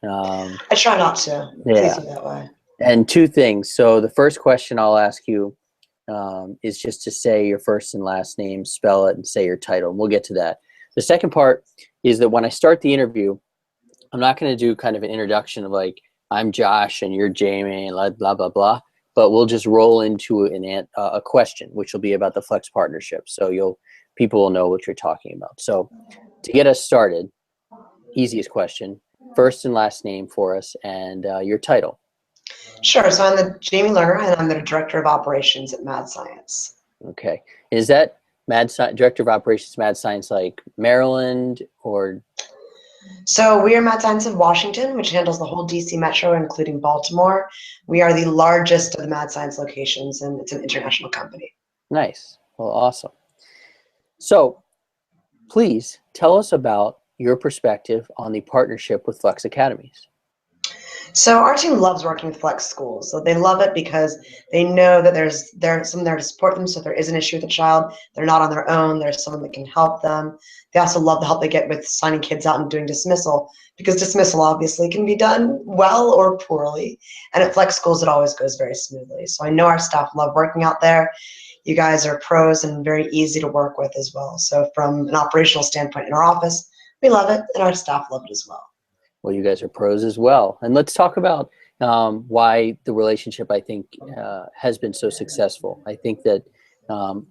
I try not to please Yeah. you that way. And two things. So the first question I'll ask you is just to say your first and last name, spell it, and say your title. And we'll get to that. The second part is that when I start the interview, I'm not going to do kind of an introduction of like, I'm Josh and you're Jamie and blah, blah, blah. But we'll just roll into a question, which will be about the Flex partnership. So people will know what you're talking about. So to get us started, easiest question, first and last name for us and your title. Sure. So I'm the Jamie Lerner, and I'm the Director of Operations at Mad Science. Okay. Is that Director of Operations Mad Science like Maryland or? So we are Mad Science of Washington, which handles the whole DC metro, including Baltimore. We are the largest of the Mad Science locations, and it's an international company. Nice. Well, awesome. So please tell us about your perspective on the partnership with Flex Academies. So our team loves working with Flex schools. So they love it because they know that there's someone there to support them. So if there is an issue with a child, they're not on their own. There's someone that can help them. They also love the help they get with signing kids out and doing dismissal, because dismissal obviously can be done well or poorly. And at Flex schools, it always goes very smoothly. So I know our staff love working out there. You guys are pros and very easy to work with as well. So from an operational standpoint in our office, we love it, and our staff love it as well. Well, you guys are pros as well. And let's talk about why the relationship, I think, has been so successful. I think that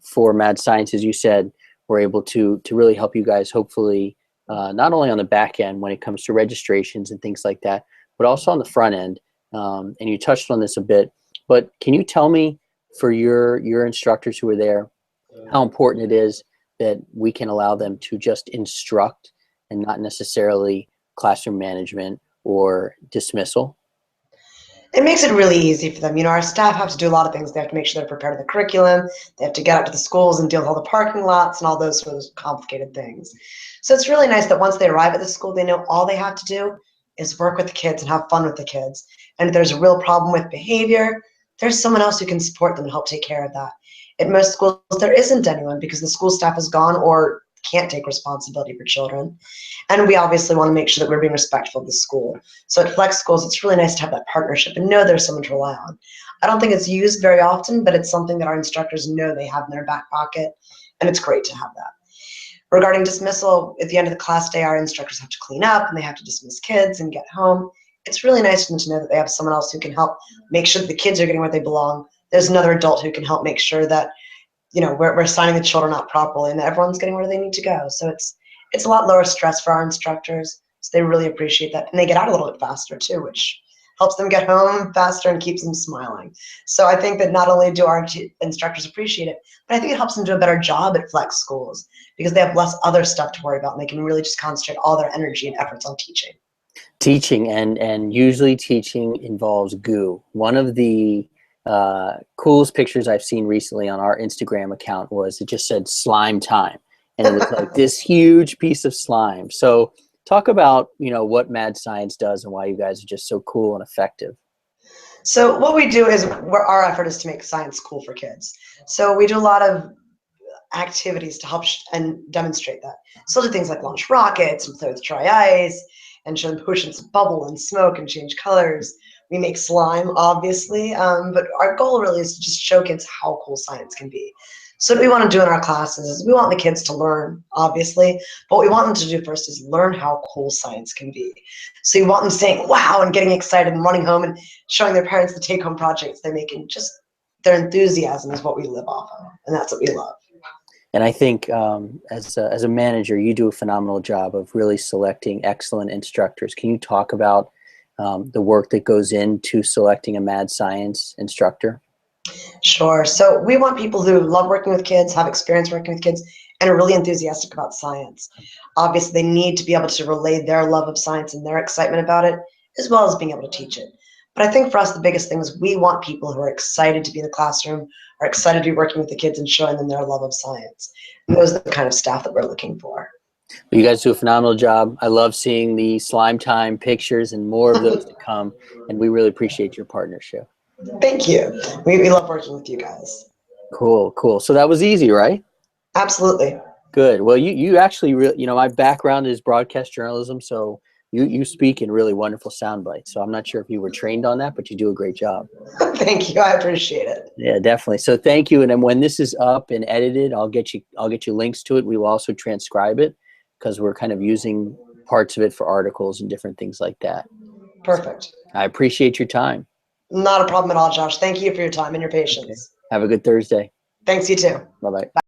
for Mad Science, as you said, we're able to really help you guys, hopefully, not only on the back end when it comes to registrations and things like that, but also on the front end. And you touched on this a bit, but can you tell me, for your instructors who are there, how important it is that we can allow them to just instruct and not necessarily classroom management or dismissal? It makes it really easy for them. Our staff have to do a lot of things. They have to make sure they're prepared in the curriculum. They have to get out to the schools and deal with all the parking lots and all those sort of complicated things. So it's really nice that once they arrive at the school, they know all they have to do is work with the kids and have fun with the kids. And if there's a real problem with behavior, there's someone else who can support them and help take care of that. At most schools, there isn't anyone because the school staff is gone or can't take responsibility for children. And we obviously want to make sure that we're being respectful of the school. So at Flex schools, it's really nice to have that partnership and know there's someone to rely on. I don't think it's used very often, but it's something that our instructors know they have in their back pocket, and it's great to have that. Regarding dismissal, at the end of the class day, our instructors have to clean up and they have to dismiss kids and get home. It's really nice for them to know that they have someone else who can help make sure that the kids are getting where they belong. There's another adult who can help make sure that we're signing the children out properly and that everyone's getting where they need to go. So it's a lot lower stress for our instructors. So they really appreciate that. And they get out a little bit faster too, which helps them get home faster and keeps them smiling. So I think that not only do our instructors appreciate it, but I think it helps them do a better job at Flex schools because they have less other stuff to worry about and they can really just concentrate all their energy and efforts on teaching. Teaching, and usually teaching involves goo. One of the coolest pictures I've seen recently on our Instagram account was it just said slime time, and it was like this huge piece of slime. So talk about what Mad Science does and why you guys are just so cool and effective. So what we do is our effort is to make science cool for kids. So we do a lot of activities to help and demonstrate that. So we'll do things like launch rockets and play with dry ice and show them potions bubble and smoke and change colors. We make slime, obviously, but our goal really is to just show kids how cool science can be. So what we want to do in our classes is we want the kids to learn, obviously, but what we want them to do first is learn how cool science can be. So you want them saying, wow, and getting excited and running home and showing their parents the take-home projects they're making. Just their enthusiasm is what we live off of, and that's what we love. And I think as a manager, you do a phenomenal job of really selecting excellent instructors. Can you talk about the work that goes into selecting a Mad Science instructor? Sure. So we want people who love working with kids, have experience working with kids, and are really enthusiastic about science. Obviously, they need to be able to relay their love of science and their excitement about it, as well as being able to teach it. But I think for us, the biggest thing is we want people who are excited to be in the classroom, are excited to be working with the kids and showing them their love of science. And those are the kind of staff that we're looking for. You guys do a phenomenal job. I love seeing the slime time pictures and more of those to come, and we really appreciate your partnership. Thank you. We love working with you guys. Cool, cool. So that was easy, right? Absolutely. Good. Well, you actually really, my background is broadcast journalism, so You speak in really wonderful sound bites. So I'm not sure if you were trained on that, but you do a great job. Thank you. I appreciate it. Yeah, definitely. So thank you. And then when this is up and edited, I'll get you links to it. We will also transcribe it because we're kind of using parts of it for articles and different things like that. Perfect. I appreciate your time. Not a problem at all, Josh. Thank you for your time and your Okay. patience. Have a good Thursday. Thanks, you too. Bye-bye.